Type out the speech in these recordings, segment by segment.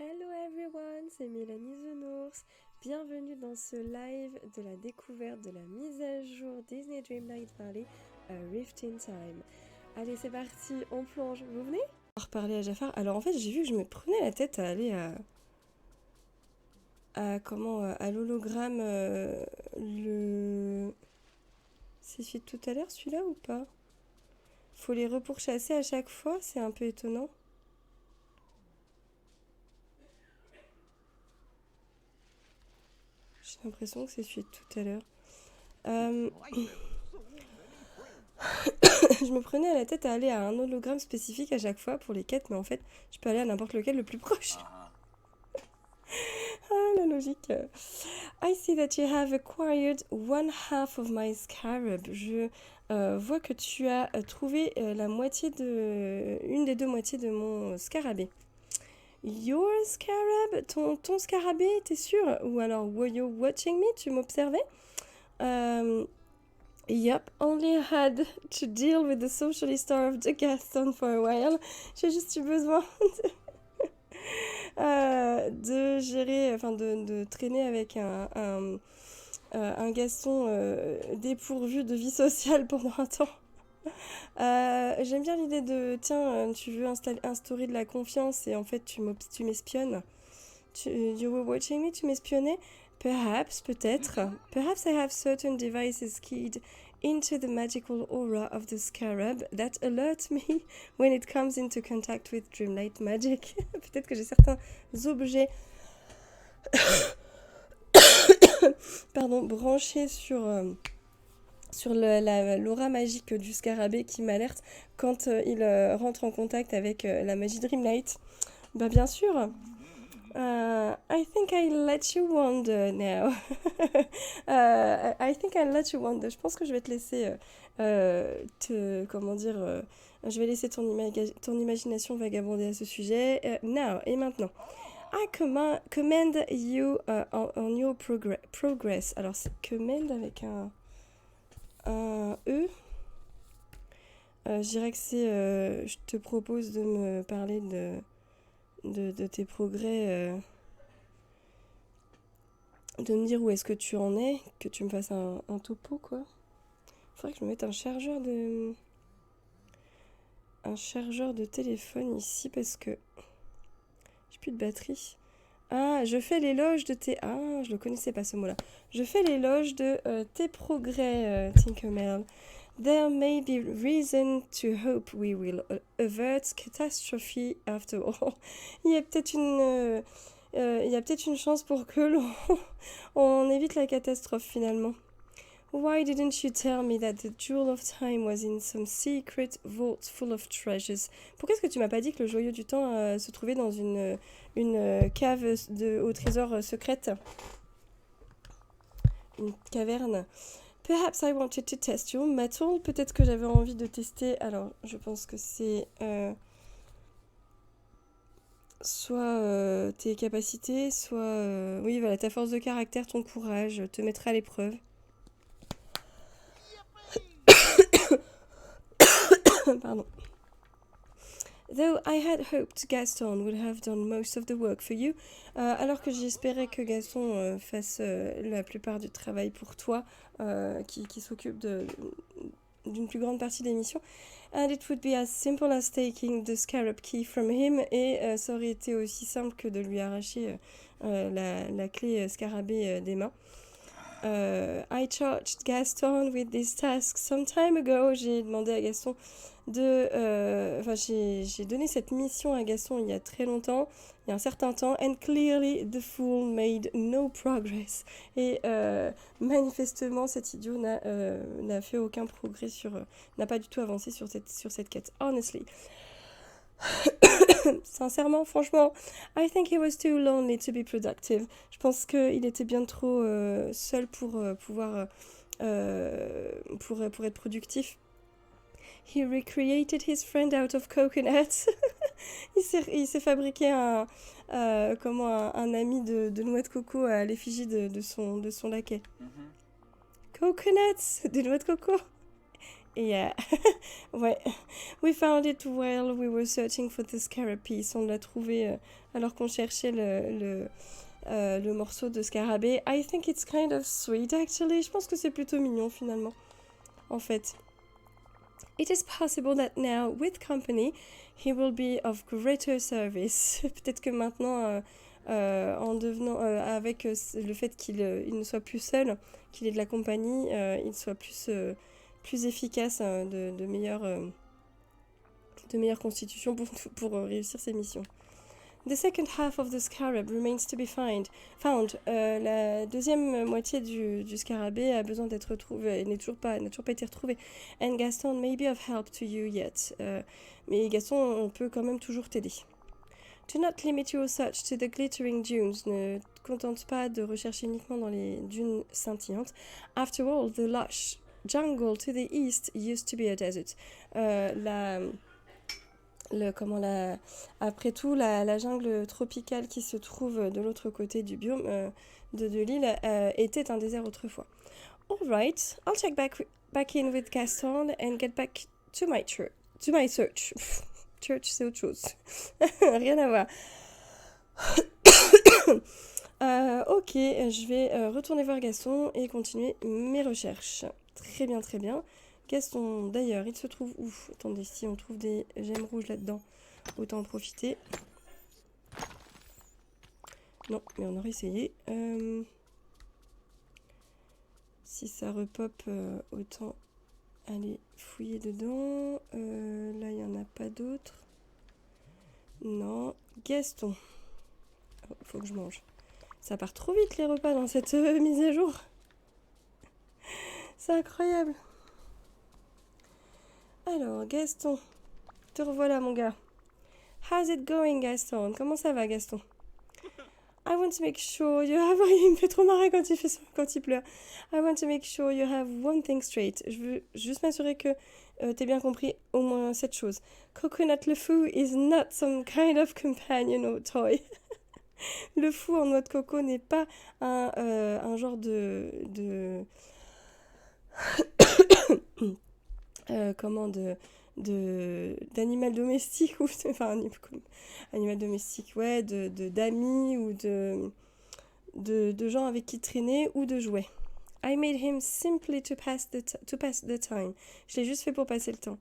Hello everyone, c'est Mélanie The Nours. Bienvenue dans ce live de la découverte de la mise à jour Disney Dreamlight Valley A Rift in Time. Allez, c'est parti, on plonge. Vous venez? On va reparler à Jafar. Alors en fait, j'ai vu que je me prenais la tête à aller à l'hologramme le... C'est celui de tout à l'heure, celui-là ou pas? Faut les repourchasser à chaque fois, c'est un peu étonnant. J'ai l'impression que c'est celui de tout à l'heure. Je me prenais à la tête à aller à un hologramme spécifique à chaque fois pour les quêtes, mais en fait, je peux aller à n'importe lequel le plus proche. Ah, la logique. I see that you have acquired one half of my scarab. Je vois que tu as trouvé une des deux moitiés de mon scarabée. Your scarab? Ton scarabée, t'es sûr? Ou alors, were you watching me? Tu m'observais? Yep, only had to deal with the socially starved Gaston for a while. J'ai juste eu besoin de gérer, enfin de traîner avec un Gaston dépourvu de vie sociale pendant un temps. J'aime bien l'idée de, tiens, tu veux instaurer de la confiance et en fait tu m'espionnes. You were watching me, tu m'espionnais? Perhaps, peut-être. Perhaps I have certain devices keyed into the magical aura of the scarab that alert me when it comes into contact with Dreamlight magic. Peut-être que j'ai certains objets branchés sur l'aura magique du scarabée qui m'alerte quand il rentre en contact avec la magie Dreamlight. Bah bien sûr. I think I'll let you wander now. I think I'll let you wander. Je pense que je vais te laisser je vais laisser ton imagination vagabonder à ce sujet. Now, et maintenant. I commend you on your progress. Alors, c'est commend avec un E. Je dirais que c'est... je te propose de me parler de tes progrès, de me dire où est-ce que tu en es, que tu me fasses un topo, quoi. Faudrait que je me mette un chargeur de téléphone ici parce que j'ai plus de batterie. Ah, je fais l'éloge de tes... Ah, je le connaissais pas ce mot-là. Je fais l'éloge de tes progrès, Tinkerbell. There may be reason to hope we will avert catastrophe after all. Il y a peut-être une chance pour que on évite la catastrophe finalement. Why didn't you tell me that the Jewel of Time was in some secret vault full of treasures? Pourquoi est-ce que tu m'as pas dit que le joyau du temps se trouvait dans une cave au trésor secrète? Une caverne. Perhaps I wanted to test your metal. Peut-être que j'avais envie de tester. Alors, je pense que c'est soit tes capacités, soit oui, voilà, ta force de caractère, ton courage, te mettre à l'épreuve. Pardon. Though I had hoped Gaston would have done most of the work for you, alors que j'espérais que Gaston fasse la plupart du travail pour toi, qui s'occupe d'une plus grande partie des missions. And it would be as simple as taking the scarab key from him, et ça aurait été aussi simple que de lui arracher la clé scarabée des mains. I charged Gaston with this task some time ago. J'ai demandé à Gaston j'ai donné cette mission à Gaston il y a très longtemps, il y a un certain temps, and clearly the fool made no progress. Et manifestement, cet idiot n'a fait aucun progrès n'a pas du tout avancé sur cette quête. Honestly. Sincèrement, franchement, I think he was too lonely to be productive. Je pense qu'il était bien trop seul pour pouvoir pour être productif. He recreated his friend out of coconuts. il s'est fabriqué un ami de noix de coco à l'effigie de son laquais. Coconuts, des noix de coco. Yeah. Ouais. We found it while we were searching for the scarabpiece. On l'a trouvé alors qu'on cherchait le morceau de scarabée. I think it's kind of sweet, actually. Je pense que c'est plutôt mignon, finalement, en fait. It is possible that now, with company, he will be of greater service. Peut-être que maintenant, en devenant, avec le fait qu'il il ne soit plus seul, qu'il ait de la compagnie, il soit plus efficace, de meilleure constitution pour réussir ses missions. The second half of the scarab remains to be found. La deuxième moitié du scarabée a besoin d'être retrouvée, n'a toujours pas été retrouvée. And Gaston may be of help to you yet. Mais Gaston, on peut quand même toujours t'aider. Do not limit your search to the glittering dunes. Ne te contente pas de rechercher uniquement dans les dunes scintillantes. After all, the lush jungle to the east used to be a desert. Après tout, la jungle tropicale qui se trouve de l'autre côté du biome de l'île était un désert autrefois. Alright, I'll check back in with Gaston and get back to my search. Church, c'est autre chose. Rien à voir. Ok, je vais retourner voir Gaston et continuer mes recherches. Très bien, très bien. Gaston, d'ailleurs, il se trouve où? Attendez, si on trouve des gemmes rouges là-dedans, autant en profiter. Non, mais on aurait essayé. Si ça repop, autant aller fouiller dedans. Là, il n'y en a pas d'autres. Non. Gaston. Oh, faut que je mange. Ça part trop vite les repas dans cette mise à jour. C'est incroyable. Alors, Gaston. Te revoilà, mon gars. How's it going, Gaston? Comment ça va, Gaston? I want to make sure you have... Il me fait trop marrer quand il pleure. I want to make sure you have one thing straight. Je veux juste m'assurer que t'aies bien compris au moins cette chose. Coconut le fou is not some kind of companion or toy. Le fou en noix de coco n'est pas un genre d'animal domestique ou enfin animal domestique, ouais, d'amis ou de gens avec qui traîner ou de jouets. I made him simply to pass the time. Je l'ai juste fait pour passer le temps.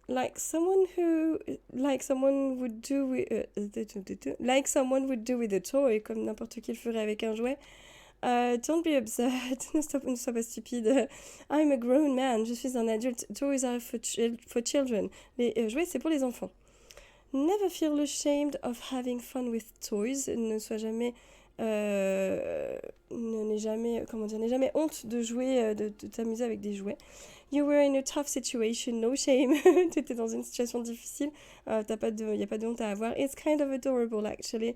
Like someone would do with a toy, comme n'importe qui le ferait avec un jouet. Don't be absurd. Ne sois pas stupide. I'm a grown man. Je suis un adulte. Toys are for children. Les jouets, c'est pour les enfants. Never feel ashamed of having fun with toys. Ne sois jamais... n'aie jamais honte de jouer, de t'amuser avec des jouets. You were in a tough situation, no shame. Tu étais dans une situation difficile, y a pas de honte à avoir. It's kind of adorable, actually.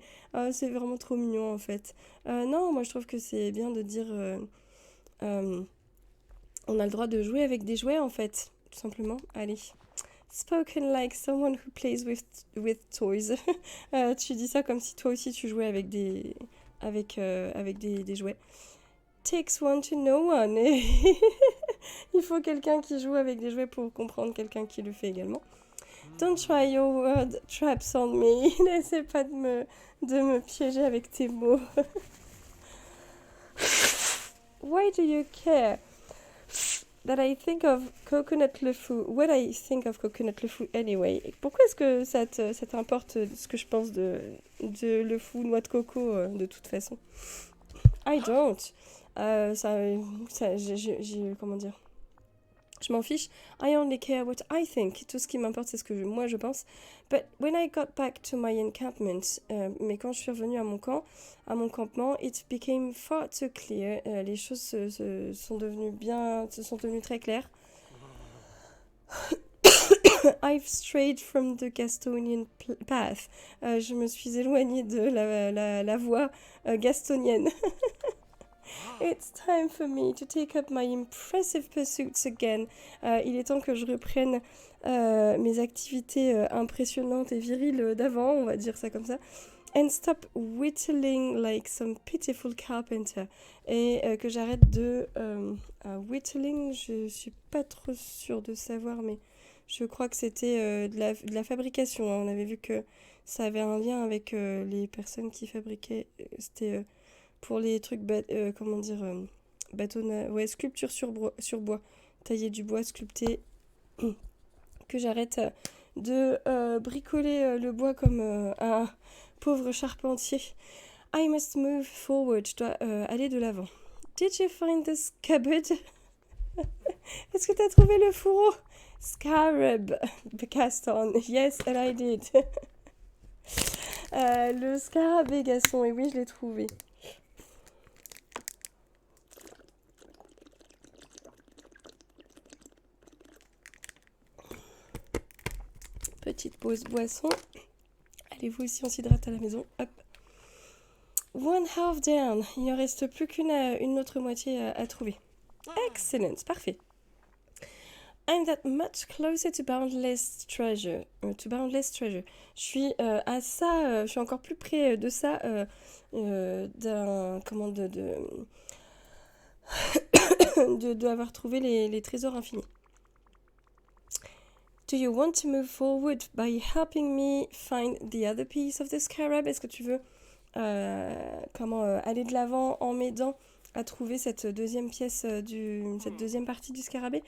C'est vraiment trop mignon, en fait. Non, moi je trouve que c'est bien de dire... on a le droit de jouer avec des jouets, en fait, tout simplement. Allez. Spoken like someone who plays with toys. Tu dis ça comme si toi aussi tu jouais avec des jouets. Takes one to know one. Il faut quelqu'un qui joue avec des jouets pour comprendre quelqu'un qui le fait également. Don't try your word traps on me. N'essaie pas de me piéger avec tes mots. Why do you care that I think of coconut le fou? What I think of coconut le fou anyway? Pourquoi est-ce que ça t'importe ce que je pense de le fou noix de coco de toute façon? I don't. Comment dire? Je m'en fiche. I only care what I think. Tout ce qui m'importe, c'est ce que moi je pense. But when I got back to my encampment, mais quand je suis revenue à mon campement, it became far too clear. Les choses se sont devenues très claires. I've strayed from the Gastonian path. Je me suis éloignée de la voie gastonienne. It's time for me to take up my impressive pursuits again. Il est temps que je reprenne mes activités impressionnantes et viriles d'avant, on va dire ça comme ça. And stop whittling like some pitiful carpenter. Et que j'arrête de... whittling, je suis pas trop sûre de savoir, mais je crois que c'était de la fabrication. Hein. On avait vu que ça avait un lien avec les personnes qui fabriquaient. C'était pour les trucs, comment dire, bâtonnage, ouais, sculpture sur bois. Tailler du bois, sculpter. Que j'arrête de bricoler le bois comme un pauvre charpentier. I must move forward. Je dois aller de l'avant. Did you find this cupboard? Est-ce que tu as trouvé le fourreau? Scarab cast on. Yes, and I did. Le scarabée Gaston, et oui, je l'ai trouvé. Petite pause boisson. Allez, vous aussi, on s'hydrate à la maison. Hop. One half down. Il ne reste plus qu'une autre moitié à trouver. Excellent, parfait. I'm that much closer to boundless treasure. Je suis à ça, je suis encore plus près de ça, d'avoir trouvé les trésors infinis. Do you want to move forward by helping me find the other piece of the scarab? Est-ce que tu veux aller de l'avant en m'aidant à trouver cette deuxième pièce, cette deuxième partie du scarabée?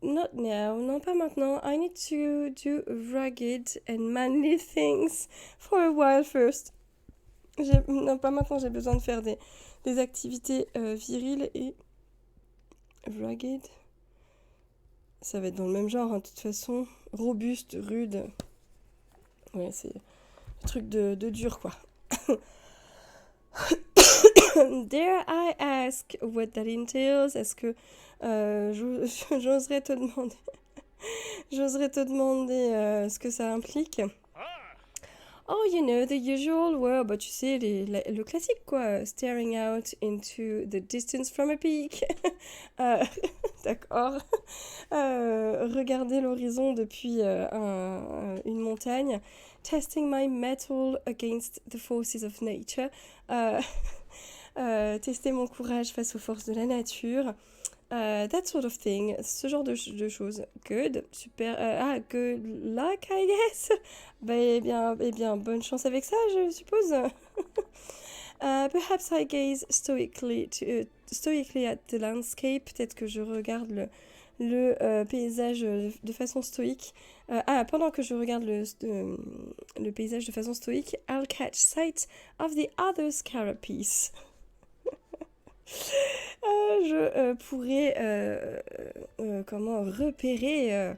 Not now, non pas maintenant. I need to do rugged and manly things for a while first. Non, pas maintenant, j'ai besoin de faire des activités viriles et rugged. Ça va être dans le même genre, hein, de toute façon. Robuste, rude. Ouais, c'est le truc de dur, quoi. Dare I ask what that entails? Est-ce que j'oserais te demander ce que ça implique? Oh, you know, the usual word, bah tu sais, le classique quoi, staring out into the distance from a peak. D'accord. Regarder l'horizon depuis une montagne. Testing my mettle against the forces of nature. Tester mon courage face aux forces de la nature. That sort of thing, ce genre de choses. Good, super. Good luck, I guess. Eh bien, bonne chance avec ça, je suppose. Perhaps I gaze stoically at the landscape. Peut-être que je regarde le paysage de façon stoïque. Pendant que je regarde le paysage de façon stoïque, I'll catch sight of the other scarab piece. Je pourrais repérer,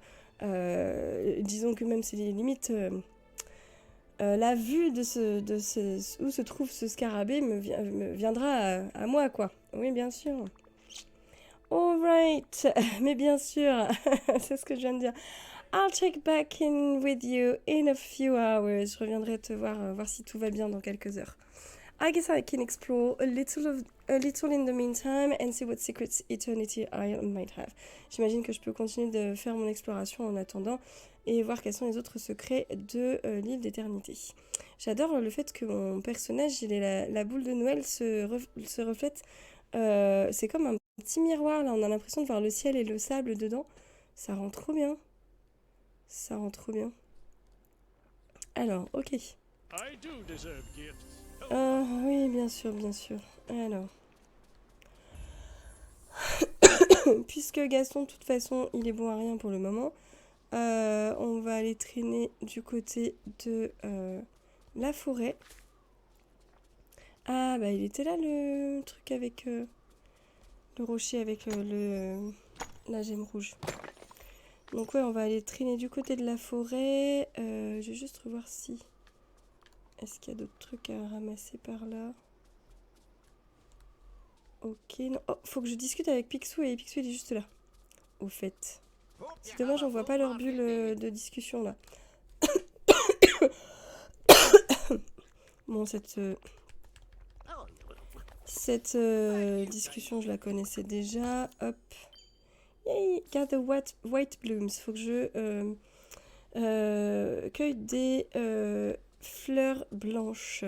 disons que même c'est les limites, la vue de où se trouve ce scarabée me viendra à moi, quoi. Oui, bien sûr. Alright, mais bien sûr, c'est ce que je viens de dire. I'll check back in with you in a few hours. Je reviendrai te voir si tout va bien dans quelques heures. I guess I can explore a little in the meantime and see what secrets eternity I might have. J'imagine que je peux continuer de faire mon exploration en attendant et voir quels sont les autres secrets de l'île d'éternité. J'adore le fait que mon personnage, la boule de Noël se reflète. C'est comme un petit miroir, là, on a l'impression de voir le ciel et le sable dedans. Ça rend trop bien. Alors, ok. Oui, bien sûr. Alors. Puisque Gaston, de toute façon, il est bon à rien pour le moment, on va aller traîner du côté de la forêt. Ah, bah il était là le truc avec le rocher avec la gemme rouge. Donc ouais, on va aller traîner du côté de la forêt. Je vais juste revoir si... Est-ce qu'il y a d'autres trucs à ramasser par là? Ok, non. Oh, faut que je discute avec Picsou et Picsou il est juste là. Au fait. C'est dommage, on voit pas leur bulle de discussion là. Bon, cette Cette discussion, je la connaissais déjà. Hop. Yay, gather white blooms. Faut que je cueille des fleurs blanches.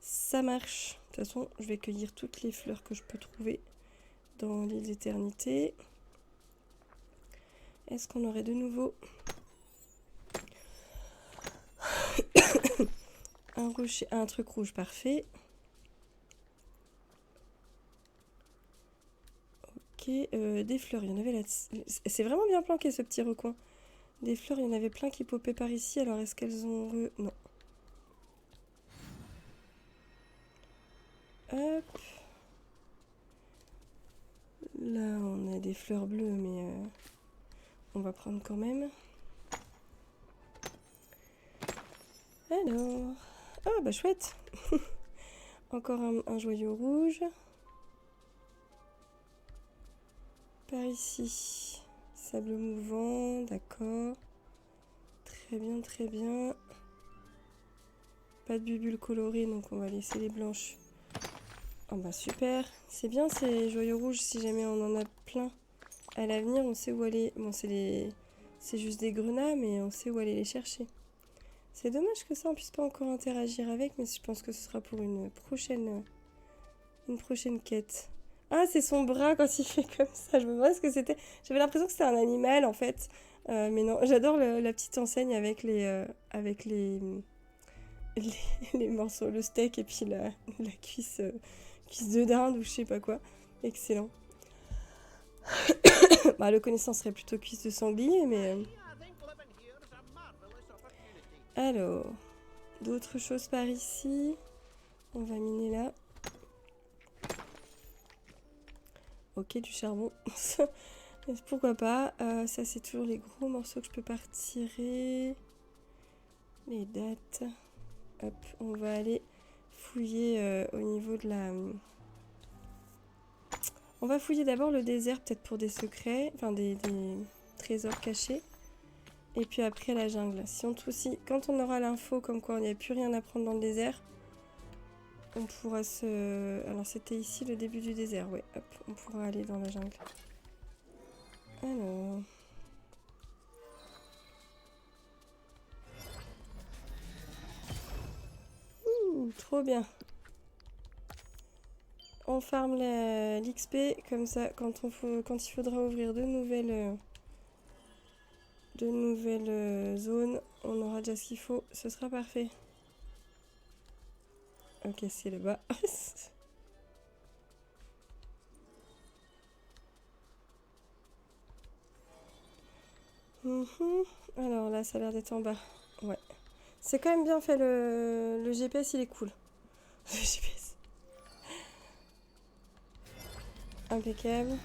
Ça marche. De toute façon, je vais cueillir toutes les fleurs que je peux trouver dans l'île d'éternité. Est-ce qu'on aurait de nouveau un rocher, un truc rouge, parfait. Ok, des fleurs, il y en avait là. C'est vraiment bien planqué ce petit recoin. Des fleurs, il y en avait plein qui popaient par ici. Alors est-ce qu'elles ont... Non. Hop. Là, on a des fleurs bleues, mais on va prendre quand même. Alors... Ah, bah chouette. Encore un joyau rouge. Par ici. Sable mouvant, d'accord. Très bien, très bien. Pas de bulles colorées, donc on va laisser les blanches. Oh bah super. C'est bien ces joyaux rouges, si jamais on en a plein. À l'avenir, on sait où aller. Bon, c'est juste des grenats, mais on sait où aller les chercher. C'est dommage que ça, on puisse pas encore interagir avec, mais je pense que ce sera pour une prochaine quête. Ah, c'est son bras quand il fait comme ça. Je me demandais ce que c'était. J'avais l'impression que c'était un animal, en fait. Mais non, j'adore la petite enseigne avec les morceaux, le steak et puis la cuisse, cuisse de dinde ou je sais pas quoi. Excellent. Bah, le connaissant serait plutôt cuisse de sanglier, mais... Alors, d'autres choses par ici. On va miner là. Ok, du charbon. Pourquoi pas. Ça, c'est toujours les gros morceaux que je peux pas retirer. Les dates. Hop, on va aller fouiller au niveau de la... On va fouiller d'abord le désert, peut-être pour des secrets, enfin des trésors cachés. Et puis après la jungle. Quand on aura l'info comme quoi il n'y a plus rien à prendre dans le désert, on pourra se... Alors c'était ici le début du désert, ouais. Hop, on pourra aller dans la jungle. Alors... Ouh, trop bien. On farm l'XP, comme ça, quand il faudra ouvrir de nouvelles zones, on aura déjà ce qu'il faut, ce sera parfait. Ok, c'est le bas. Alors là, ça a l'air d'être en bas. Ouais. C'est quand même bien fait, le GPS, il est cool. Le GPS. Impeccable.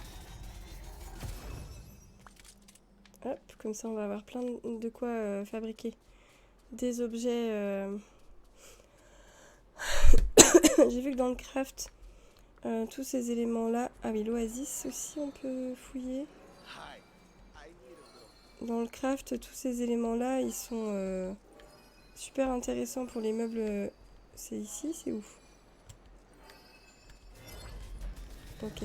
Hop, comme ça, on va avoir plein de quoi fabriquer des objets. J'ai vu que dans le craft, tous ces éléments-là... Ah oui, l'oasis aussi, on peut fouiller. Dans le craft, tous ces éléments-là, ils sont super intéressants pour les meubles. C'est ici, c'est où? Ok.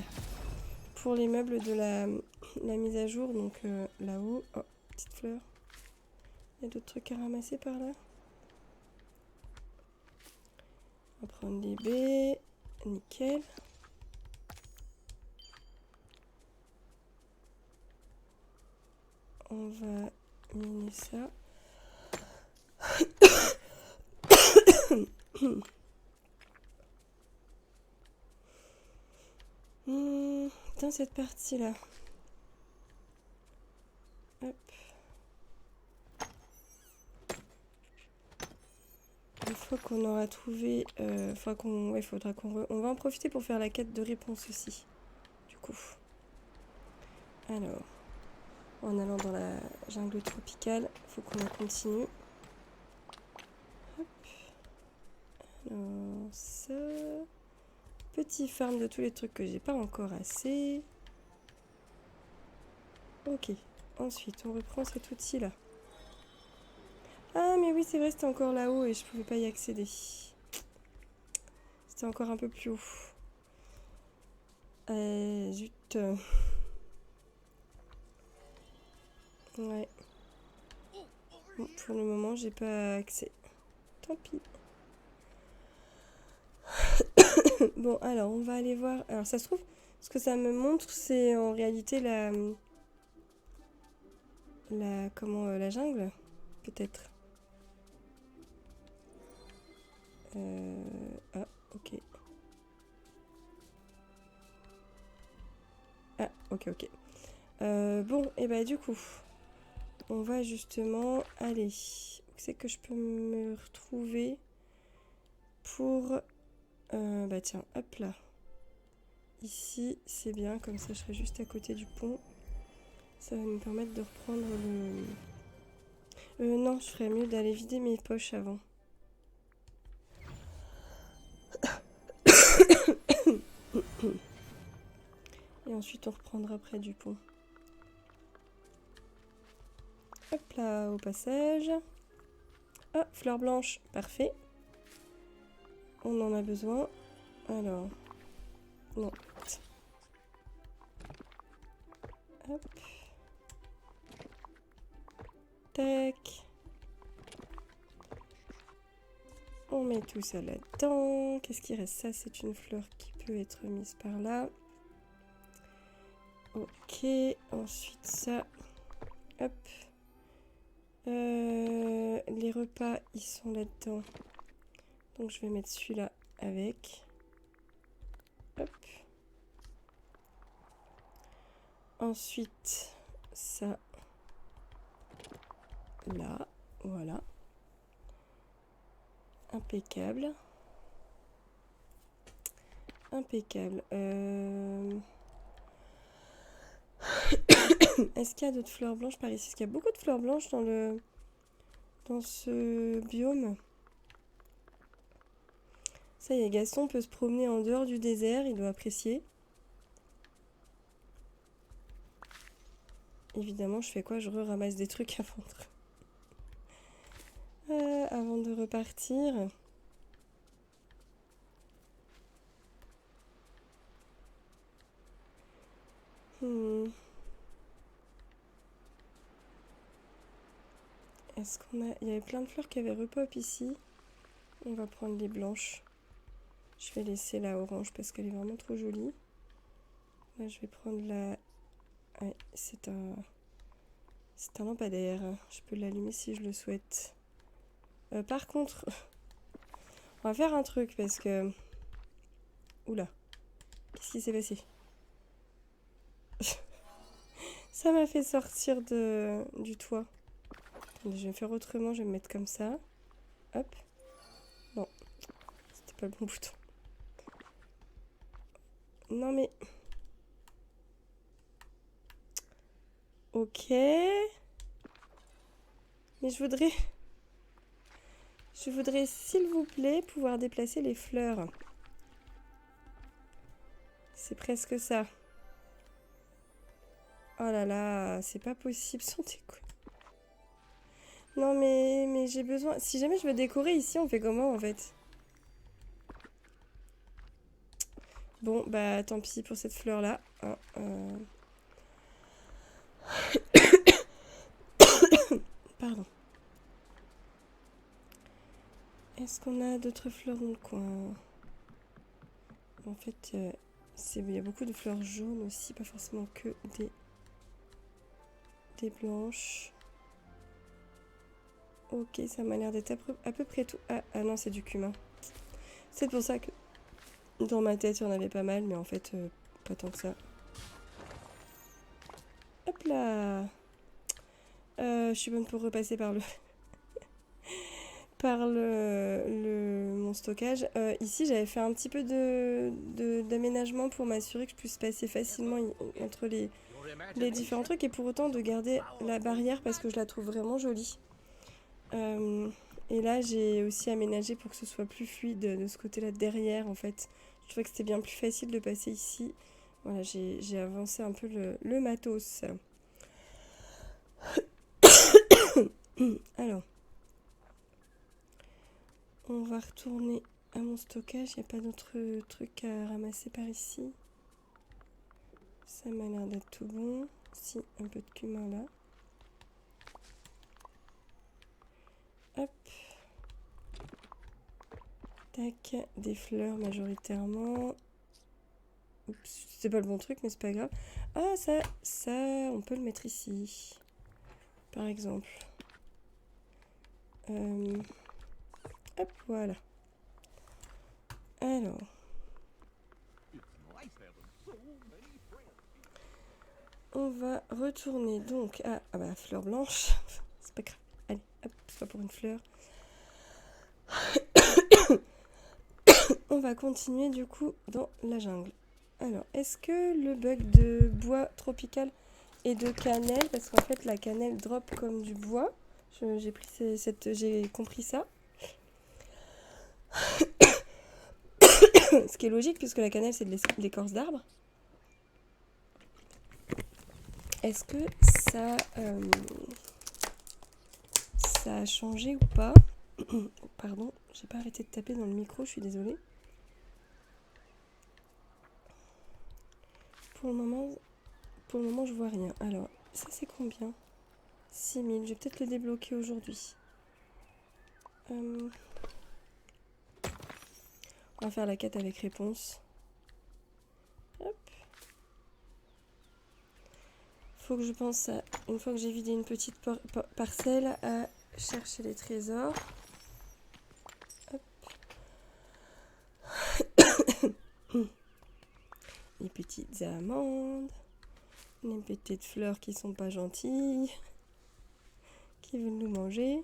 Pour les meubles de la mise à jour, donc là-haut. Oh, petite fleur. Il y a d'autres trucs à ramasser par là. On va prendre les baies. Nickel. On va miner ça. Dans cette partie-là. Hop. Une fois qu'on aura trouvé... faudra qu'on... On va en profiter pour faire la quête de réponse aussi. Du coup. Alors... En allant dans la jungle tropicale, faut qu'on la continue. Hop. Alors ça... Petit farm de tous les trucs que j'ai pas encore assez. Ok. Ensuite, on reprend cet outil-là. Ah, mais oui, c'est vrai, c'était encore là-haut et je pouvais pas y accéder. C'était encore un peu plus haut. Zut. Ouais. Bon, pour le moment, j'ai pas accès. Tant pis. Bon, alors, on va aller voir. Alors, ça se trouve, ce que ça me montre, c'est en réalité la jungle, peut-être. Ah, ok. Ah, ok. Bon, et bah du coup, on va justement aller. Où c'est que je peux me retrouver pour... bah tiens, hop là. Ici, c'est bien, comme ça je serai juste à côté du pont. Ça va me permettre de reprendre le... non, je ferais mieux d'aller vider mes poches avant. Et ensuite on reprendra près du pont. Hop là, au passage. Ah, fleur blanche, parfait. On en a besoin. Alors, non. Hop. Tac. On met tout ça là-dedans. Qu'est-ce qui reste? Ça, c'est une fleur qui peut être mise par là. Ok. Ensuite, ça. Hop. Les repas, ils sont là-dedans. Donc, je vais mettre celui-là avec. Hop. Ensuite, ça. Là. Voilà. Impeccable. Impeccable. Est-ce qu'il y a d'autres fleurs blanches par ici? Est-ce qu'il y a beaucoup de fleurs blanches dans ce biome? Ça y est, Gaston peut se promener en dehors du désert, il doit apprécier. Évidemment, je fais quoi? Je ramasse des trucs avant de repartir. Est-ce qu'on a... Il y avait plein de fleurs qui avaient repop ici. On va prendre les blanches. Je vais laisser la orange parce qu'elle est vraiment trop jolie. Là, je vais prendre la... Ouais, c'est un lampadaire. Je peux l'allumer si je le souhaite. Par contre, on va faire un truc parce que... Oula, qu'est-ce qui s'est passé? Ça m'a fait sortir du toit. Attendez, je vais faire autrement, je vais me mettre comme ça. Hop. Non, c'était pas le bon bouton. Non mais... Ok. Mais je voudrais, s'il vous plaît, pouvoir déplacer les fleurs. C'est presque ça. Oh là là, c'est pas possible sans déconner. Non mais j'ai besoin... Si jamais je veux décorer ici, on fait comment en fait? Bon, bah tant pis pour cette fleur-là. Hein, Pardon. Est-ce qu'on a d'autres fleurs dans le coin? En fait, il y a beaucoup de fleurs jaunes aussi, pas forcément que des blanches. Ok, ça m'a l'air d'être à peu près tout. Ah non, c'est du cumin. C'est pour ça que dans ma tête, il y en avait pas mal, mais en fait, pas tant que ça. Hop là. Je suis bonne pour repasser par mon stockage. Ici, j'avais fait un petit peu d'aménagement pour m'assurer que je puisse passer facilement entre les différents trucs et pour autant de garder la barrière parce que je la trouve vraiment jolie. Et là, j'ai aussi aménagé pour que ce soit plus fluide de ce côté-là derrière, en fait. Je trouvais que c'était bien plus facile de passer ici. Voilà, j'ai avancé un peu le matos. Alors, on va retourner à mon stockage. Il n'y a pas d'autres trucs à ramasser par ici. Ça m'a l'air d'être tout bon. Si, un peu de cumin là. Hop. Tac, des fleurs majoritairement. Oups, c'est pas le bon truc, mais c'est pas grave. Ah, ça, on peut le mettre ici. Par exemple. Hop, voilà. Alors. On va retourner donc à... Ah bah, fleur blanche. C'est pas grave. Allez, hop, c'est pas pour une fleur. On va continuer du coup dans la jungle. Alors, est-ce que le bug de bois tropical et de cannelle, parce qu'en fait la cannelle drop comme du bois, j'ai compris ça. Ce qui est logique puisque la cannelle c'est de l'écorce d'arbre. Est-ce que ça a changé ou pas? Pardon, j'ai pas arrêté de taper dans le micro, je suis désolée. Pour le moment, je vois rien. Alors, ça c'est combien? 6000, je vais peut-être le débloquer aujourd'hui. On va faire la quête avec réponse. Hop. Faut que je pense à, une fois que j'ai vidé une petite parcelle, à chercher les trésors. Hop. Les petites amandes. Les petites fleurs qui sont pas gentilles. Qui veulent nous manger.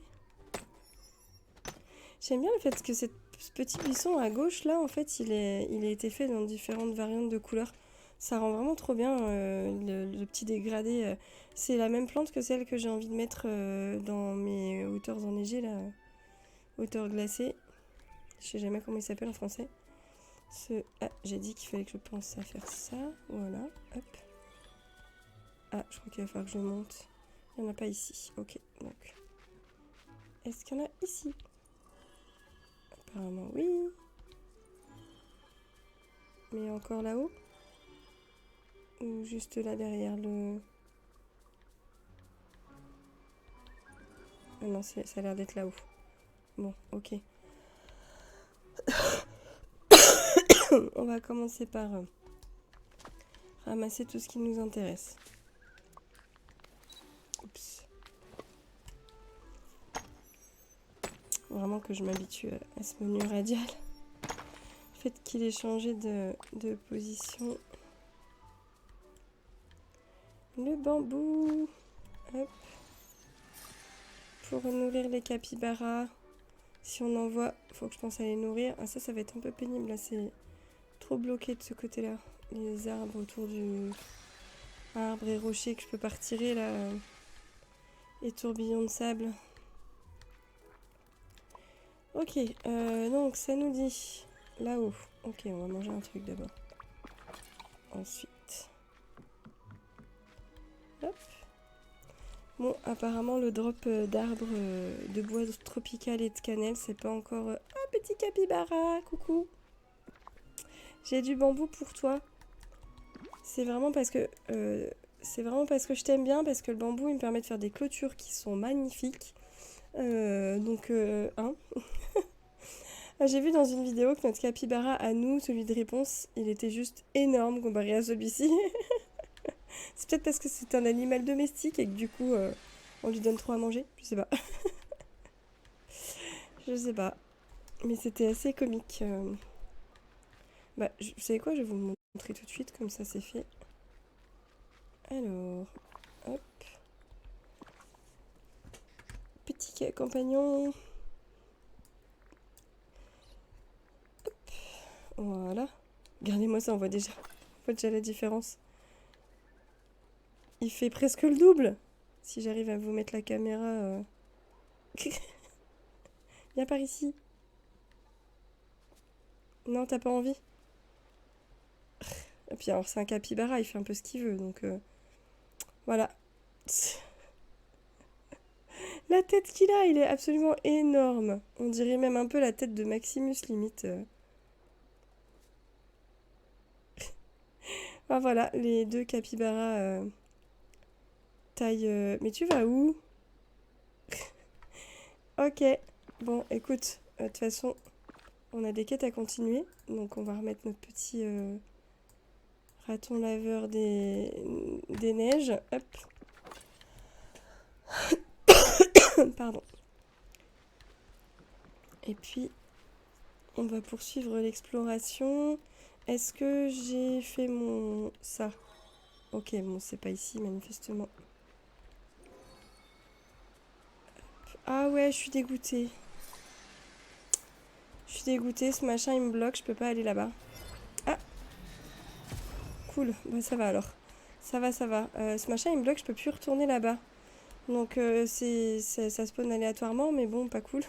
J'aime bien le fait que ce petit buisson à gauche là, en fait, il a été fait dans différentes variantes de couleurs. Ça rend vraiment trop bien le petit dégradé. C'est la même plante que celle que j'ai envie de mettre dans mes hauteurs enneigées là. Hauteurs glacées. Je sais jamais comment il s'appelle en français. Ah, j'ai dit qu'il fallait que je pense à faire ça. Voilà, hop. Ah, je crois qu'il va falloir que je monte. Il n'y en a pas ici. Ok, donc. Est-ce qu'il y en a ici? Apparemment, oui. Mais encore là-haut? Ou juste là derrière le... Ah non, ça a l'air d'être là-haut. Bon, ok. On va commencer par ramasser tout ce qui nous intéresse. Oups. Vraiment que je m'habitue à ce menu radial. Le fait qu'il ait changé de position. Le bambou. Hop. Pour nourrir les capybaras. Si on en voit, faut que je pense à les nourrir. Ah, ça va être un peu pénible. Là, c'est trop bloqué de ce côté-là. Les arbres autour du... Arbres et rochers que je peux pas retirer, là. Et tourbillons de sable. Ok, donc ça nous dit là-haut. Ok, on va manger un truc d'abord. Ensuite. Hop. Bon, apparemment le drop d'arbres de bois tropical et de cannelle, c'est pas encore... Oh, petit capybara, coucou. J'ai du bambou pour toi. C'est vraiment parce que je t'aime bien, parce que le bambou, il me permet de faire des clôtures qui sont magnifiques. Hein. J'ai vu dans une vidéo que notre capybara à nous, celui de réponse, il était juste énorme comparé à celui-ci. C'est peut-être parce que c'est un animal domestique et que du coup, on lui donne trop à manger. Je sais pas. Je sais pas. Mais c'était assez comique. Bah, vous savez quoi? Je vais vous le montrer tout de suite, comme ça c'est fait. Alors, hop. Petit compagnon. Hop. Voilà. Regardez-moi ça, on voit déjà la différence. Il fait presque le double. Si j'arrive à vous mettre la caméra... Viens par ici. Non, t'as pas envie? Et puis alors c'est un capybara, il fait un peu ce qu'il veut, donc... Voilà. La tête qu'il a, il est absolument énorme. On dirait même un peu la tête de Maximus, limite. Ah voilà, les deux capybaras taille... Mais tu vas où? Ok. Bon, écoute, de toute façon, on a des quêtes à continuer. Donc on va remettre notre petit raton laveur des neiges. Hop. Pardon. Et puis, on va poursuivre l'exploration. Est-ce que j'ai fait mon... ça? Ok, bon, c'est pas ici, manifestement. Ah ouais, je suis dégoûtée. Je suis dégoûtée, ce machin, il me bloque, je peux pas aller là-bas. Ah! Cool, bah ça va alors. Ça va, ça va. Ce machin, il me bloque, je peux plus retourner là-bas. Donc, ça spawn aléatoirement, mais bon, pas cool.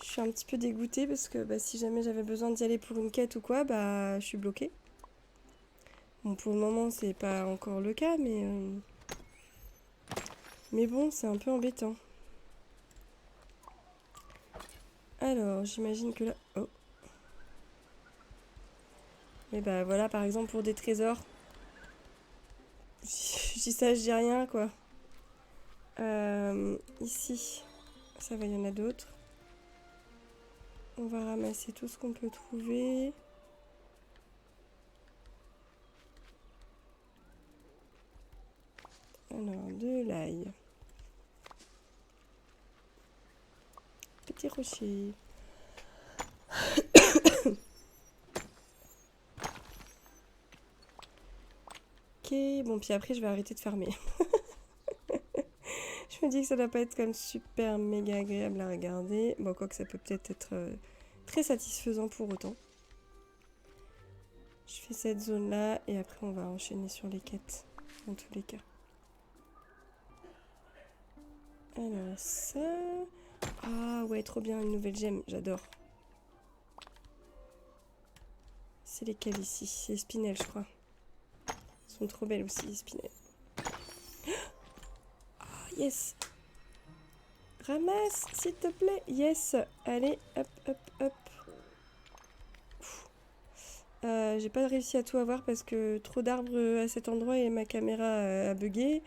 Je suis un petit peu dégoûtée parce que bah, si jamais j'avais besoin d'y aller pour une quête ou quoi, bah je suis bloquée. Bon, pour le moment, c'est pas encore le cas, mais bon, c'est un peu embêtant. Alors, j'imagine que là... Oh. Et bah voilà, par exemple, pour des trésors. Je dis ça, je dis rien, quoi. Ici, ça va, il y en a d'autres. On va ramasser tout ce qu'on peut trouver. Alors, de l'ail. Petit rocher. Ok, bon, puis après, je vais arrêter de farmer. Je me dis que ça doit pas être comme super méga agréable à regarder. Bon, quoique ça peut peut-être être très satisfaisant pour autant. Je fais cette zone-là et après on va enchaîner sur les quêtes, dans tous les cas. Alors ça... Ah ouais, trop bien, une nouvelle gemme, j'adore. C'est lesquelles ici? C'est les spinels, je crois. Elles sont trop belles aussi, les spinels. Ah, yes! Ramasse, s'il te plaît. Yes. Allez, hop, hop, hop. J'ai pas réussi à tout avoir parce que trop d'arbres à cet endroit et ma caméra a bugué.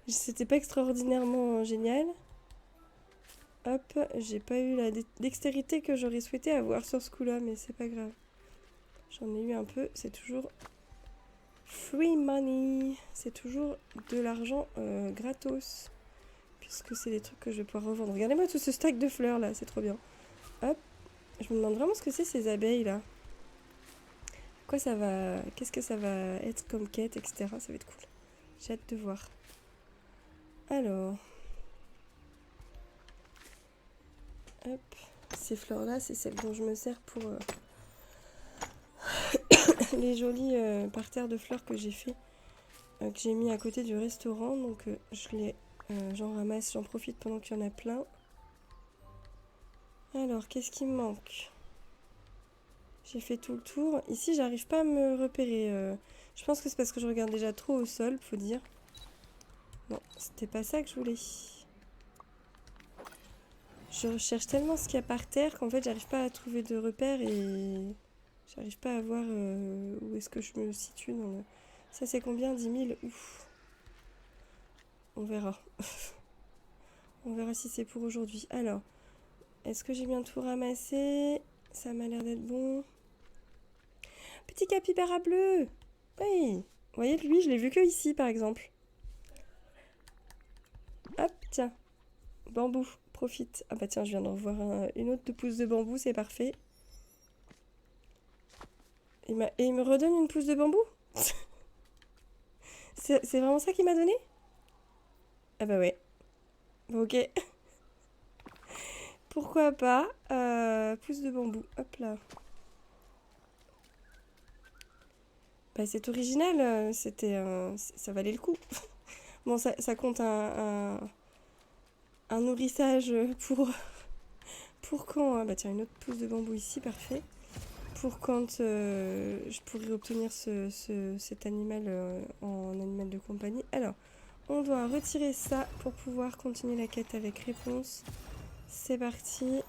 C'était pas extraordinairement génial. Hop, j'ai pas eu la dextérité que j'aurais souhaité avoir sur ce coup-là, mais c'est pas grave. J'en ai eu un peu, c'est toujours free money. C'est toujours de l'argent gratos. Puisque c'est des trucs que je vais pouvoir revendre. Regardez-moi tout ce stack de fleurs là, c'est trop bien. Hop, je me demande vraiment ce que c'est ces abeilles là. Quoi ça va... Qu'est-ce que ça va être comme quête, etc. Ça va être cool. J'ai hâte de voir. Alors... Hop. Ces fleurs-là, c'est celles dont je me sers pour les jolis parterres de fleurs que j'ai fait. Que j'ai mis à côté du restaurant. Donc j'en ramasse, j'en profite pendant qu'il y en a plein. Alors, qu'est-ce qui me manque? J'ai fait tout le tour. Ici, j'arrive pas à me repérer. Je pense que c'est parce que je regarde déjà trop au sol, faut dire. Non, c'était pas ça que je voulais. Je recherche tellement ce qu'il y a par terre qu'en fait, j'arrive pas à trouver de repères et j'arrive pas à voir où est-ce que je me situe dans le... Ça, c'est combien? 10 000? Ouf. On verra. On verra si c'est pour aujourd'hui. Alors, est-ce que j'ai bien tout ramassé? Ça m'a l'air d'être bon. Petit capybara bleu! Oui! Vous voyez, lui, je l'ai vu que ici, par exemple. Hop, tiens. Bambou, profite. Ah bah tiens, je viens d'en revoir une autre de pousse de bambou, c'est parfait. Et il me redonne une pousse de bambou? C'est vraiment ça qu'il m'a donné? Ah bah ouais. Bon, ok. Pourquoi pas pousse de bambou. Hop là. Bah c'est original, ça valait le coup. Bon, ça compte un nourrissage pour quand, hein. Bah tiens, une autre pousse de bambou ici, parfait. Pour quand je pourrais obtenir cet animal en animal de compagnie. Alors, on doit retirer ça pour pouvoir continuer la quête avec réponse. C'est parti.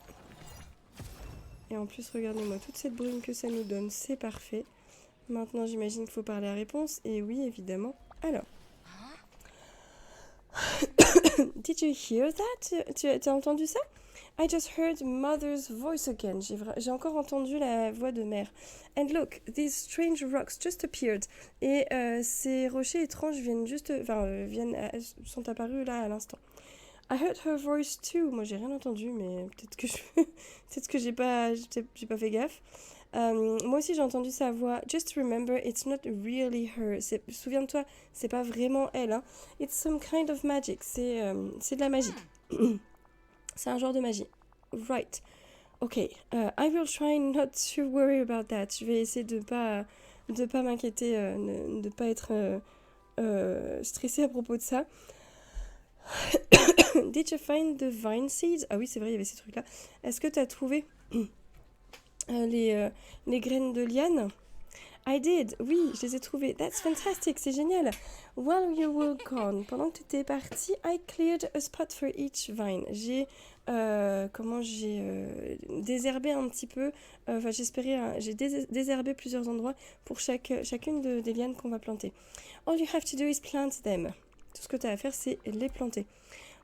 Et en plus, regardez-moi toute cette brume que ça nous donne, c'est parfait. Maintenant, j'imagine qu'il faut parler à réponse. Et oui, évidemment. Alors. Did you hear that? Tu as entendu ça? I just heard mother's voice again. J'ai encore entendu la voix de mère. And look, these strange rocks just appeared. Et ces rochers étranges sont apparus là à l'instant. I heard her voice too. Moi, j'ai rien entendu, mais peut-être que j'ai pas fait gaffe. Moi aussi, j'ai entendu sa voix. Just remember, it's not really her. Souviens-toi, c'est pas vraiment elle. Hein. It's some kind of magic. C'est de la magie. C'est un genre de magie. Right. Ok. I will try not to worry about that. Je vais essayer de pas m'inquiéter, de pas être stressée à propos de ça. Did you find the vine seeds? Ah oui, c'est vrai, il y avait ces trucs-là. Est-ce que tu as trouvé les graines de liane? I did. Oui, je les ai trouvées. That's fantastic, c'est génial. While you were gone, pendant que tu étais parti, I cleared a spot for each vine. J'ai désherbé un petit peu. J'ai désherbé plusieurs endroits pour chacune des lianes qu'on va planter. All you have to do is plant them. Tout ce que tu as à faire, c'est les planter.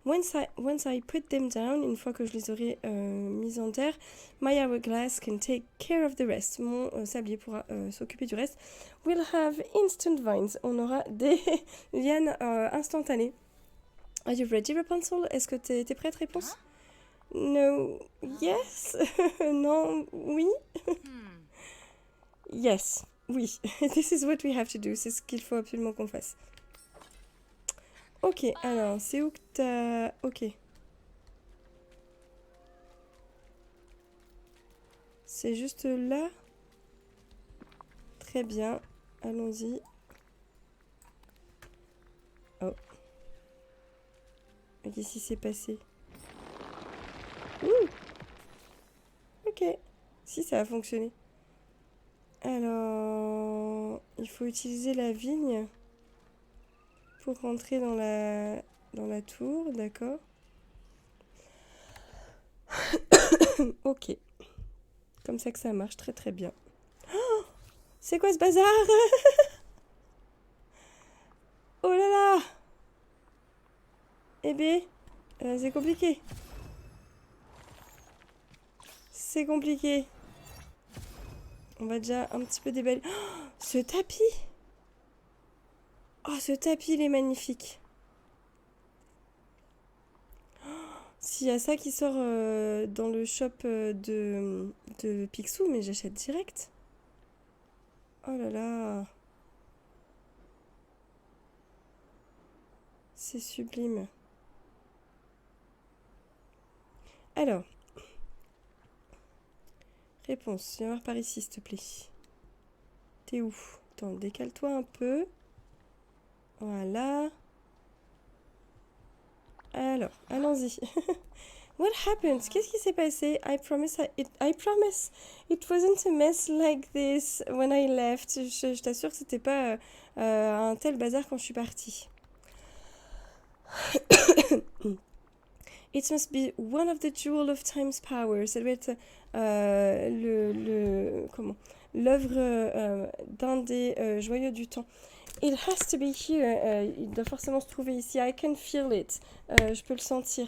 Once I put them down, une fois que je les aurai mises en terre, my hourglass can take care of the rest. Mon sablier pourra s'occuper du reste. We'll have instant vines. On aura des lianes instantanées. Are you ready, Rapunzel? Est-ce que t'es prête, réponse? No. Yes. Non. Oui. Yes. Oui. This is what we have to do. C'est ce qu'il faut absolument qu'on fasse. Ok, alors, c'est où que t'as... Ok. C'est juste là. Très bien. Allons-y. Oh. Qu'est-ce qui s'est passé? Ouh. Ok. Si, ça a fonctionné. Alors... Il faut utiliser la vigne pour rentrer dans la tour, d'accord. Ok. Comme ça que ça marche très très bien. Oh, c'est quoi ce bazar? Oh là là! Eh bien, c'est compliqué. C'est compliqué. On va déjà un petit peu déballer. Oh, ce tapis! Oh, ce tapis, il est magnifique. S'il y a ça qui sort dans le shop de Picsou, mais j'achète direct. Oh là là. C'est sublime. Alors. Réponse. Viens voir par ici, s'il te plaît. T'es où? Attends, décale-toi un peu. Voilà. Alors, allons-y. What happened? Qu'est-ce qui s'est passé? I promise it wasn't a mess like this when I left. Je t'assure que c'était pas un tel bazar quand je suis partie. It must be one of the jewel of time's power. Ça doit être l'œuvre d'un des joyaux du temps. It has to be here. Il doit forcément se trouver ici. I can feel it. Je peux le sentir.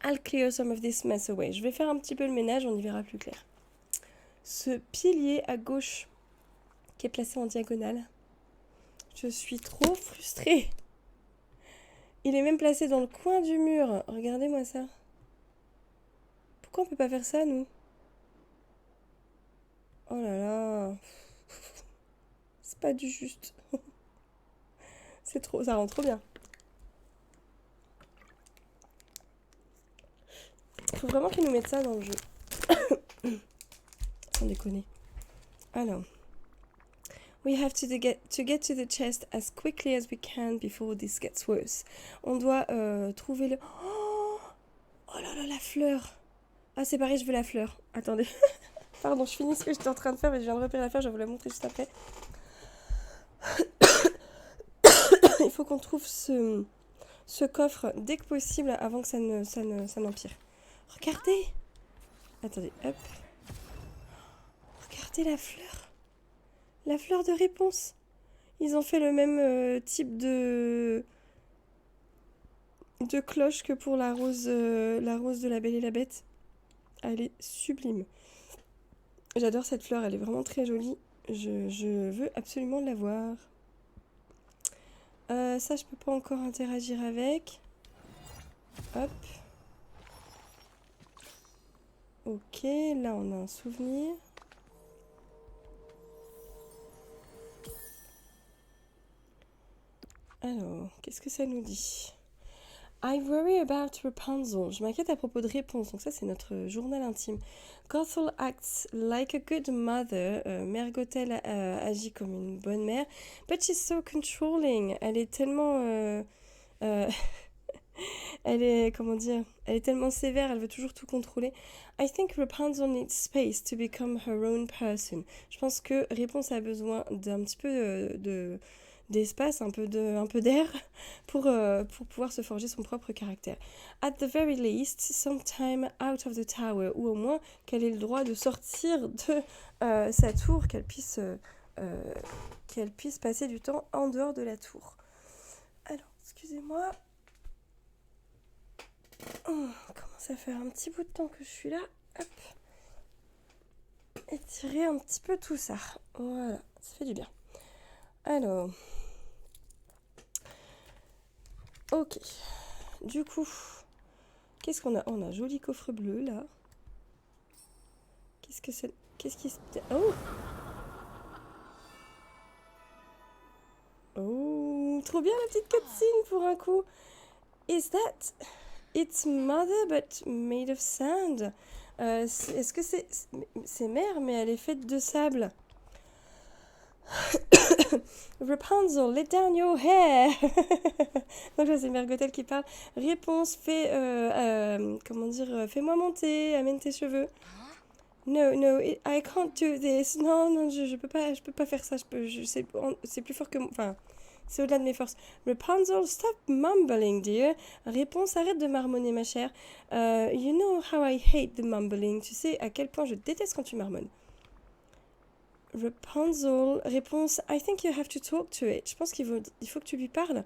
I'll clear some of this mess away. Je vais faire un petit peu le ménage, on y verra plus clair. Ce pilier à gauche qui est placé en diagonale. Je suis trop frustrée. Il est même placé dans le coin du mur. Regardez-moi ça. Pourquoi on peut pas faire ça, nous? Oh là là. C'est pas du juste. C'est trop, ça rend trop bien. Faut vraiment qu'ils nous mettent ça dans le jeu. Sans déconner. Alors. We have to get to the chest as quickly as we can before this gets worse. On doit trouver le... Oh là là, la fleur. Ah, c'est pareil, je veux la fleur. Attendez. Pardon, je finis ce que j'étais en train de faire, mais je viens de repérer la fleur, je vais vous la montrer juste après. Il faut qu'on trouve ce coffre dès que possible avant que ça n'empire. Regardez! Attendez, hop. Regardez la fleur. La fleur de réponse. Ils ont fait le même type de cloche que pour la rose de la Belle et la Bête. Elle est sublime. J'adore cette fleur, elle est vraiment très jolie. Je veux absolument l'avoir. Ça, je peux pas encore interagir avec. Hop. Ok, là on a un souvenir. Alors, qu'est-ce que ça nous dit? I worry about Rapunzel. Je m'inquiète à propos de Réponse. Donc ça, c'est notre journal intime. Gothel acts like a good mother. Mère Gothel agit comme une bonne mère. But she's so controlling. Elle est tellement... elle est... Comment dire? Elle est tellement sévère. Elle veut toujours tout contrôler. I think Rapunzel needs space to become her own person. Je pense que Réponse a besoin d'un petit peu d'espace, un peu d'air pour pouvoir se forger son propre caractère. At the very least, some time out of the tower, ou au moins qu'elle ait le droit de sortir de sa tour, qu'elle puisse passer du temps en dehors de la tour. Alors, excusez-moi. Commence à faire un petit bout de temps que je suis là. Hop. Étirer un petit peu tout ça. Voilà, ça fait du bien. Alors... Ok, du coup, qu'est-ce qu'on a? On a un joli coffre bleu, là. Qu'est-ce que c'est? Qu'est-ce qui se... Oh! Oh, trop bien la petite cutscene pour un coup. Is that... It's mother but made of sand. Est-ce que c'est mère mais elle est faite de sable? Rapunzel, let down your hair. Donc là, c'est Mère Gothel qui parle. Réponse, comment dire, fais-moi monter, amène tes cheveux. No, no, I can't do this. Non, je peux pas faire ça. C'est plus fort que moi. Enfin, c'est au-delà de mes forces. Rapunzel, stop mumbling, dear. Réponse, arrête de marmonner, ma chère. You know how I hate the mumbling. Tu sais à quel point je déteste quand tu marmonnes. Rapunzel, réponse, I think you have to talk to it. Je pense qu'il faut que tu lui parles.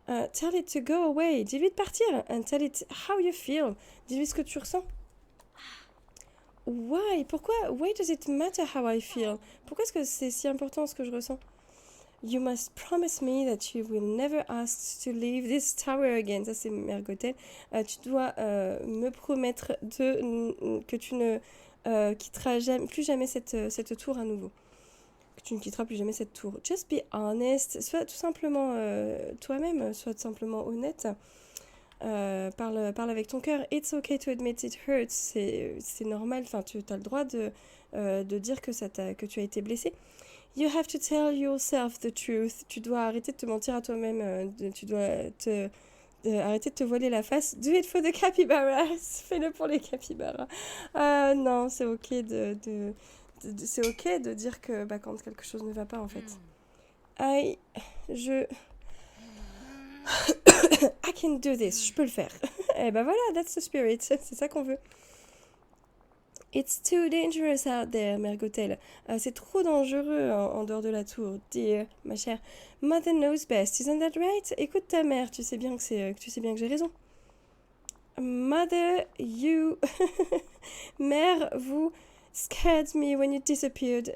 Tell it to go away. Dis-lui de partir. And tell it how you feel. Dis-lui ce que tu ressens. Why? Pourquoi? Why does it matter how I feel? Pourquoi est-ce que c'est si important ce que je ressens? You must promise me that you will never ask to leave this tower again. Ça, c'est Mère Gothel. Tu dois me promettre que tu ne quitteras plus jamais cette tour à nouveau. Que tu ne quitteras plus jamais cette tour. Just be honest. Sois tout simplement toi-même. Sois tout simplement honnête. Parle avec ton cœur. It's okay to admit it hurts. C'est normal. Enfin, tu as le droit de dire que tu as été blessé. You have to tell yourself the truth. Tu dois arrêter de te mentir à toi-même. Tu dois arrêter de te voiler la face. Do it for the capybaras. Fais-le pour les capybaras. Non, c'est ok c'est ok de dire que quand quelque chose ne va pas en fait. I can do this. Je peux le faire. Et voilà, that's the spirit. C'est ça qu'on veut. It's too dangerous out there, Mère Gothel. C'est trop dangereux en dehors de la tour, dear, ma chère. Mother knows best, isn't that right? Écoute ta mère, tu sais bien que j'ai raison. Mother, you... Mère, vous scared me when you disappeared.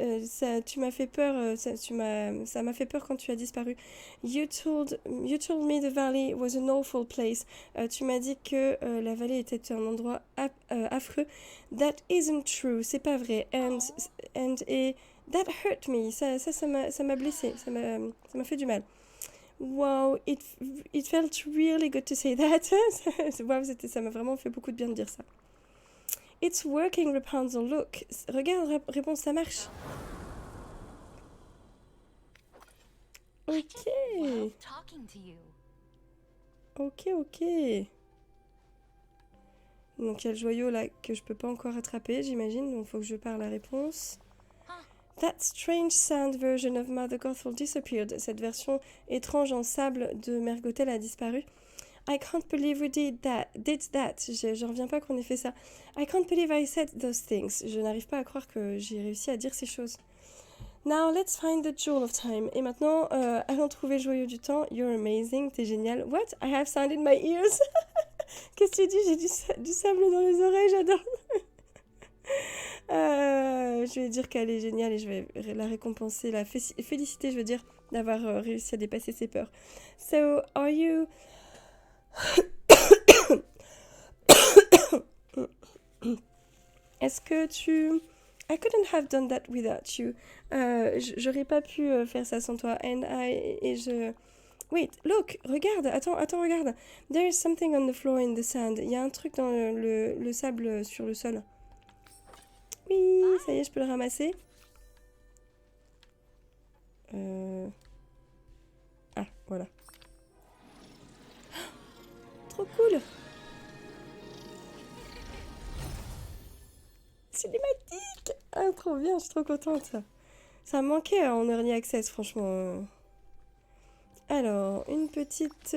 Tu m'as fait peur, ça m'a fait peur quand tu as disparu. You told me the valley was an awful place. Tu m'as dit que la vallée était un endroit affreux. That isn't true, c'est pas vrai. And that hurt me. Ça m'a blessé, ça m'a fait du mal. Wow, it felt really good to say that. Wow, ça m'a vraiment fait beaucoup de bien de dire ça. It's working, Rapunzel. Look, regarde, réponse, ça marche. Ok. Ok. Donc il y a le joyau là que je peux pas encore attraper, j'imagine. Donc il faut que je parle la réponse. That strange sand version of Mother Gothel disappeared. Cette version étrange en sable de Mère Gothel a disparu. I can't believe we did that. Je reviens pas qu'on ait fait ça. I can't believe I said those things. Je n'arrive pas à croire que j'ai réussi à dire ces choses. Now, let's find the jewel of time. Et maintenant, allons trouver le joyau du temps. You're amazing, t'es génial. What? I have sound in my ears. Qu'est-ce que tu dis? J'ai du sable dans les oreilles, j'adore. Je vais dire qu'elle est géniale et je vais la récompenser, la féliciter, je veux dire, d'avoir réussi à dépasser ses peurs. So, are you... Est-ce que tu... I couldn't have done that without you. J'aurais pas pu faire ça sans toi. Et je... Wait, look, regarde, attends, regarde. There is something on the floor in the sand. Il y a un truc dans le sable sur le sol. Oui, ça y est, je peux le ramasser. Ah, voilà. Trop cool. Cinématique. Ah, trop bien, je suis trop contente. Ça manquait en Early Access, franchement. Alors, une petite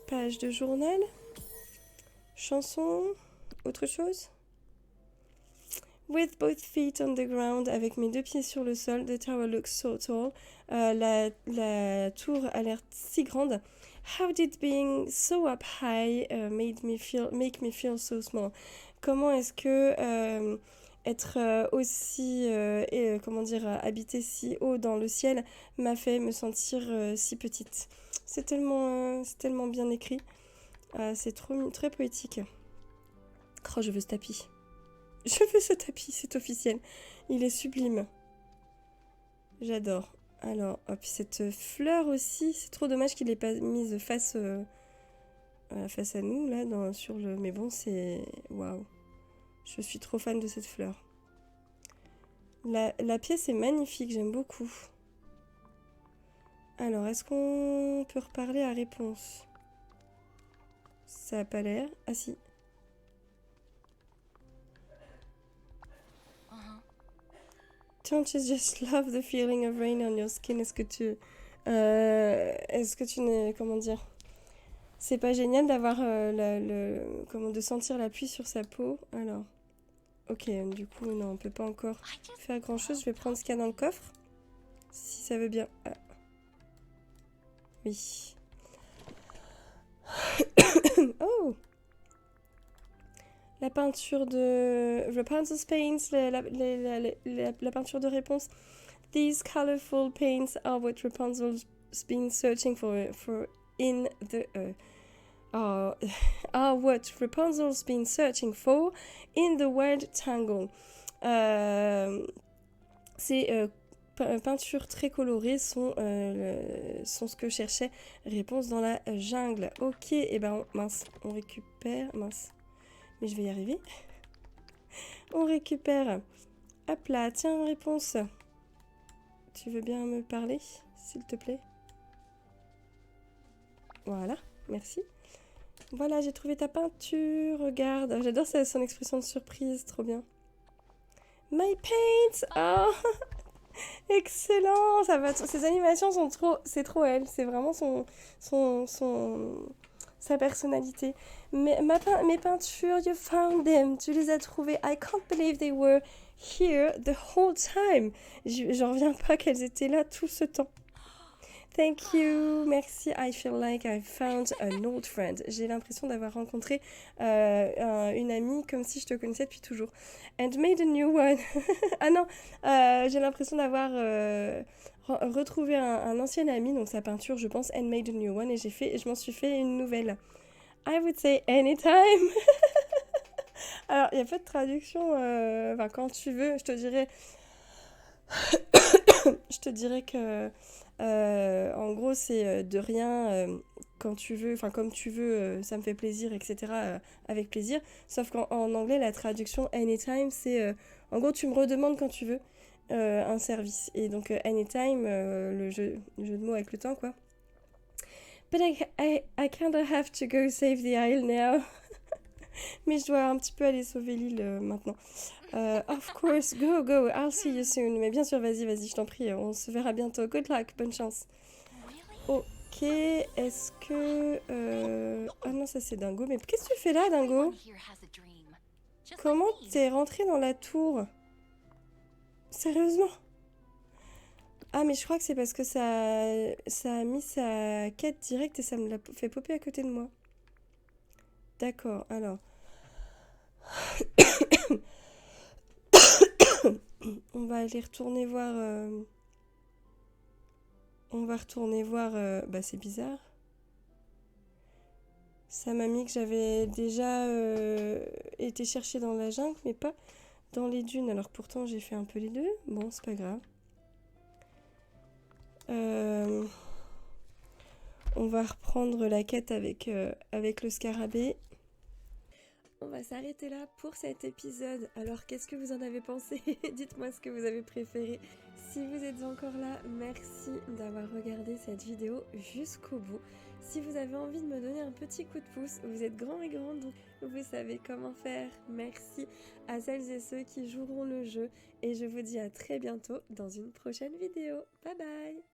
page de journal. Chanson. Autre chose. With both feet on the ground, avec mes 2 pieds sur le sol, the tower looks so tall. La tour a l'air si grande. How did being so up high make me feel so small? Comment est-ce que être aussi, comment dire, habiter si haut dans le ciel m'a fait me sentir si petite? C'est tellement bien écrit. C'est très poétique. Oh, je veux ce tapis. Je veux ce tapis, c'est officiel. Il est sublime. J'adore. Alors, hop, cette fleur aussi, c'est trop dommage qu'il l'ait pas mise face à nous, là, sur le... Mais bon, c'est... Waouh. Je suis trop fan de cette fleur. La pièce est magnifique, j'aime beaucoup. Alors, est-ce qu'on peut reparler à réponse? Ça a pas l'air. Ah si. Don't you just love the feeling of rain on your skin? Est-ce que tu n'es... Comment dire? C'est pas génial d'avoir de sentir la pluie sur sa peau? Alors... Ok, du coup, non, on peut pas encore faire grand-chose. Je vais prendre ce qu'il y a dans le coffre. Si ça veut bien... Ah. Oui. Oh! La peinture de... Rapunzel's paints, la peinture de réponse. These colorful paints are what Rapunzel's been searching for in the... are what Rapunzel's been searching for in the wild tangle. Ces peintures très colorées sont ce que je cherchais. Réponse dans la jungle. Ok, et ben mince, on récupère... Mince. Mais je vais y arriver. On récupère. Hop là, tiens, réponse. Tu veux bien me parler, s'il te plaît? Voilà, merci. Voilà, j'ai trouvé ta peinture. Regarde, j'adore son expression de surprise, trop bien. My paints. Oh, excellent. Ça va. Ces animations sont trop... C'est trop elle. C'est vraiment sa personnalité. Mes peintures, you found them. Tu les as trouvées. I can't believe they were here the whole time. J'en reviens pas qu'elles étaient là tout ce temps. Thank you, merci. I feel like I found an old friend. J'ai l'impression d'avoir rencontré une amie comme si je te connaissais depuis toujours. And made a new one. Ah non, j'ai l'impression d'avoir retrouvé un ancien ami, donc sa peinture, je pense, and made a new one, et je m'en suis fait une nouvelle. I would say anytime. Alors, il n'y a pas de traduction, quand tu veux, je te dirais que... en gros, c'est de rien, quand tu veux, enfin comme tu veux, ça me fait plaisir, etc. Avec plaisir. Sauf qu'en anglais, la traduction anytime, c'est en gros, tu me redemandes quand tu veux un service. Et donc, anytime, le jeu de mots avec le temps, quoi. But I kinda have to go save the isle now. Mais je dois un petit peu aller sauver l'île maintenant. Of course, go, I'll see you soon. Mais bien sûr, vas-y, je t'en prie, on se verra bientôt. Good luck, bonne chance. Oh, Ok, est-ce que... Ah non, ça c'est Dingo. Mais qu'est-ce que tu fais là, Dingo? Comment t'es rentré dans la tour? Sérieusement? Ah, mais je crois que c'est parce que ça a mis sa quête directe et ça me l'a fait popper à côté de moi. D'accord, alors. On va aller retourner voir... On va retourner voir... Bah, c'est bizarre. Ça m'a mis que j'avais déjà été chercher dans la jungle, mais pas dans les dunes. Alors pourtant, j'ai fait un peu les deux. Bon, c'est pas grave. On va reprendre la quête avec, avec le scarabée. On va s'arrêter là pour cet épisode. Alors, qu'est-ce que vous en avez pensé? Dites-moi ce que vous avez préféré. Si vous êtes encore là, merci d'avoir regardé cette vidéo jusqu'au bout. Si vous avez envie de me donner un petit coup de pouce, vous êtes grands et grandes, donc vous savez comment faire. Merci à celles et ceux qui joueront le jeu. Et je vous dis à très bientôt dans une prochaine vidéo. Bye bye!